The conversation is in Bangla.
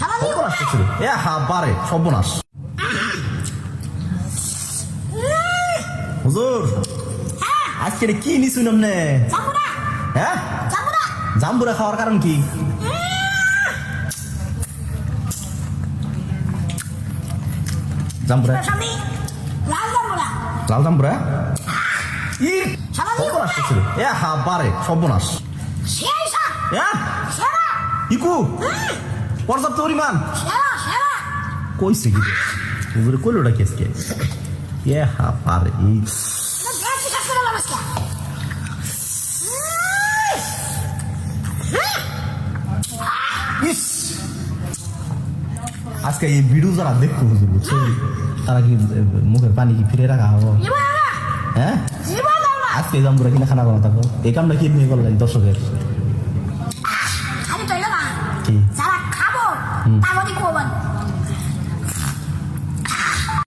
কখন আসতেছে রে? এ হা বারে সর্বনাশ। হুজুর আজকে এটা কি নিছুন আপনি? হ্যাঁ জাম্বুরা খাওয়ার কারণ কি? জাম্বুরা লাল জাম্বুরা কখন আসতেছে রে? এ হা বারে সর্বনাশ। ইকু পর্যাপ্ত পরিমাণ কইছে কি হুজুরে কইলোটা কি আজকে? এ হা পারে এই ইস আজকে এই ভিডিও যারা দেখবো হুজুর বুঝছো তারা কি মুখের পানি কি ফিরে রাখা হবো? হ্যাঁ আজকে জাম্বুরা কিনা খানা করা থাকো এই কামটা কি নিয়ে করলেন দর্শকের? খালি তৈল না কি যারা খাবো তাগদি করবেন